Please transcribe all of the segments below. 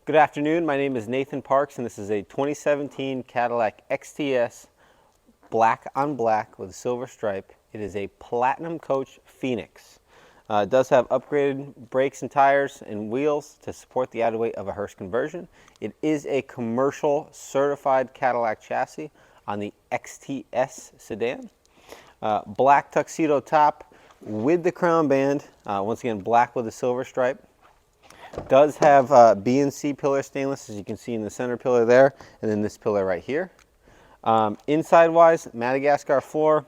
Good afternoon, my name is Nathan Parks and this is a 2017 Cadillac XTS black on black with a silver stripe. It is a Platinum Coach Phoenix. It does have upgraded brakes and tires and wheels to support the added weight of a Hearse conversion. It is a commercial certified Cadillac chassis on the XTS sedan. Black tuxedo top with the crown band, once again black with a silver stripe. Does have B and C pillar stainless, as you can see in the center pillar there, and then this pillar right here. Inside wise, Madagascar floor.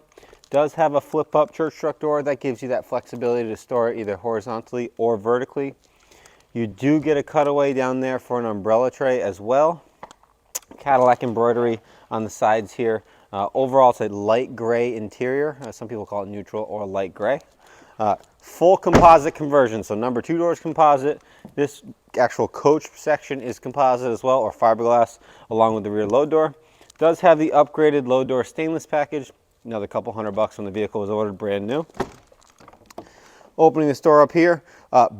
Does have a flip up church truck door that gives you that flexibility to store it either horizontally or vertically. You do get a cutaway down there for an umbrella tray as well. Cadillac embroidery on the sides here. Overall, it's a light gray interior. Some people call it neutral or light gray. Full composite conversion, so number 2 doors composite. This actual coach section is composite as well, or fiberglass, along with the rear load door. Does have the upgraded load door stainless package. Another couple $100 when the vehicle was ordered brand new. Opening this door up here,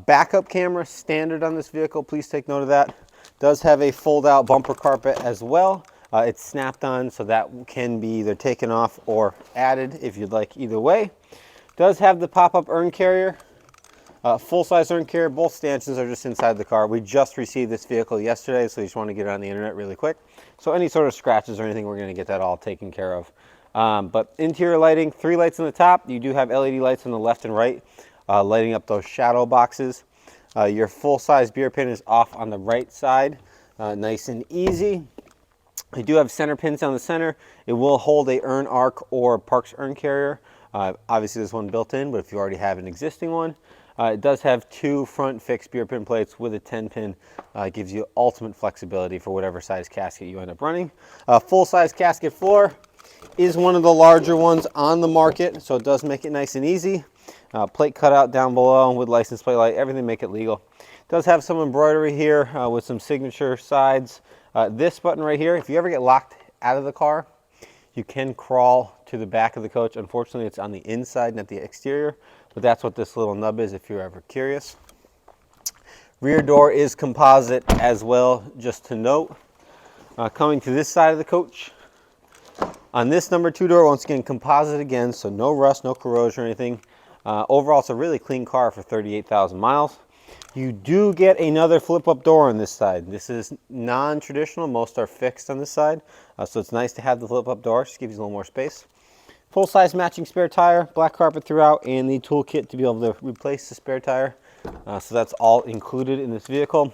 backup camera standard on this vehicle. Please take note of that. Does have a fold out bumper carpet as well. It's snapped on, so that can be either taken off or added if you'd like, either way. Does have the pop-up urn carrier, full-size urn carrier. Both stanchions are just inside the car. We just received this vehicle yesterday, so we just want to get it on the internet really quick. So any sort of scratches or anything, we're going to get that all taken care of. But interior lighting, 3 lights on the top. You do have LED lights on the left and right, lighting up those shadow boxes. Your full-size beer pin is off on the right side, nice and easy. You do have center pins down the center. It will hold a urn arc or Parks urn carrier. Obviously this one built in, but if you already have an existing one, it does have 2 front fixed beer pin plates with a 10-pin. It gives you ultimate flexibility for whatever size casket you end up running. Full-size casket floor is one of the larger ones on the market, so it does make it nice and easy. Plate cutout down below with license plate light, everything make it legal. Does have some embroidery here with some signature sides. This button right here, if you ever get locked out of the car, you can crawl to the back of the coach. Unfortunately, it's on the inside, not the exterior, but that's what this little nub is if you're ever curious. Rear door is composite as well, just to note. Coming to this side of the coach, on this number 2 door, once again, composite again, so no rust, no corrosion or anything. Overall, it's a really clean car for 38,000 miles. You do get another flip-up door on this side. This is non-traditional. Most are fixed on this side, so it's nice to have the flip-up door. Just gives you a little more space. Full-size matching spare tire, black carpet throughout, and the toolkit to be able to replace the spare tire. So that's all included in this vehicle.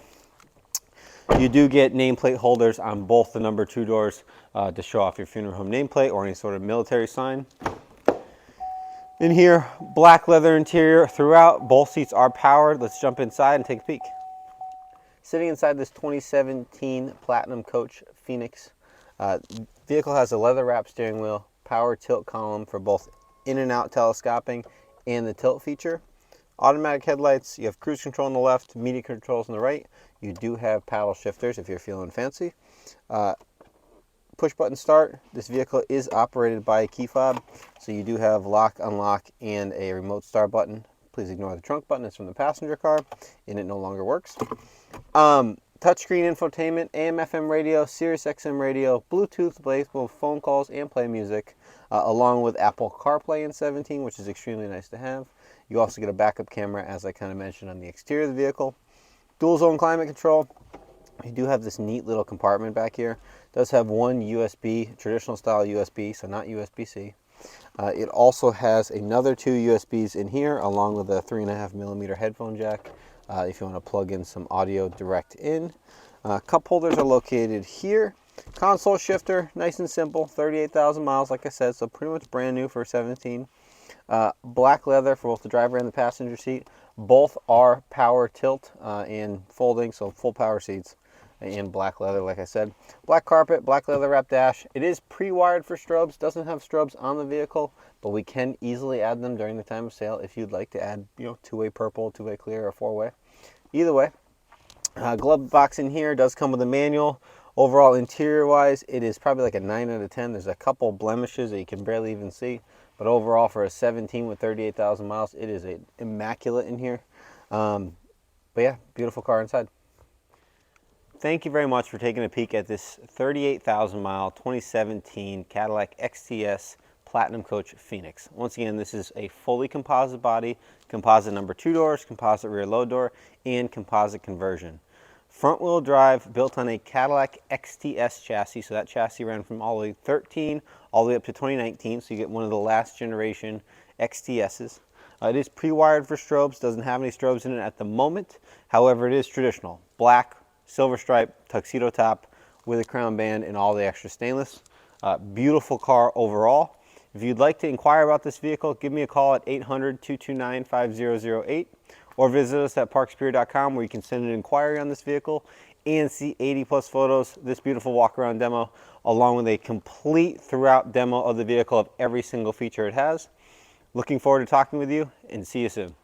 You do get nameplate holders on both the number 2 doors to show off your funeral home nameplate or any sort of military sign. In here, black leather interior throughout. Both seats are powered. Let's jump inside and take a peek. Sitting inside this 2017 Platinum Coach Phoenix, vehicle has a leather wrap steering wheel, power tilt column for both in and out telescoping and the tilt feature. Automatic headlights. You have cruise control on the left, media controls on the right. You do have paddle shifters if you're feeling fancy. Push button start. This vehicle is operated by a key fob, so you do have lock, unlock, and a remote start button. Please ignore the trunk button. It's from the passenger car, and it no longer works. Touchscreen infotainment, AM, FM radio, Sirius XM radio, Bluetooth, both phone calls and play music, along with Apple CarPlay in 17, which is extremely nice to have. You also get a backup camera, as I kind of mentioned, on the exterior of the vehicle. Dual zone climate control. You do have this neat little compartment back here. It does have one USB, traditional style USB, so not USB-C. It also has another 2 USBs in here, along with a 3.5mm headphone jack, if you want to plug in some audio direct in. Cup holders are located here. Console shifter, nice and simple, 38,000 miles, like I said, so pretty much brand new for 17. Black leather for both the driver and the passenger seat. Both are power tilt and folding, so full power seats. And black leather, like I said. Black carpet, black leather wrap dash. It is pre-wired for strobes. Doesn't have strobes on the vehicle, but we can easily add them during the time of sale if you'd like to add, 2-way purple, 2-way clear, or 4-way. Either way. Glove box in here does come with a manual. Overall, interior-wise, it is probably like a 9 out of 10. There's a couple blemishes that you can barely even see, but overall, for a 17 with 38,000 miles, it is immaculate in here. But yeah, beautiful car inside. Thank you very much for taking a peek at this 38,000 mile 2017 Cadillac XTS Platinum Coach Phoenix. Once again, this is a fully composite body, composite number 2 doors, composite rear load door, and composite conversion. Front wheel drive, built on a Cadillac XTS chassis, so that chassis ran from all the way 13 all the way up to 2019, so you get one of the last generation XTSs. It is pre-wired for strobes, doesn't have any strobes in it at the moment. However, it is traditional, black, silver stripe, tuxedo top with a crown band and all the extra stainless. Beautiful car overall. If you'd like to inquire about this vehicle, give me a call at 800-229-5008 or visit us at parksuperior.com, where you can send an inquiry on this vehicle and see 80 plus photos, this beautiful walk around demo, along with a complete throughout demo of the vehicle of every single feature it has. Looking forward to talking with you, and see you soon.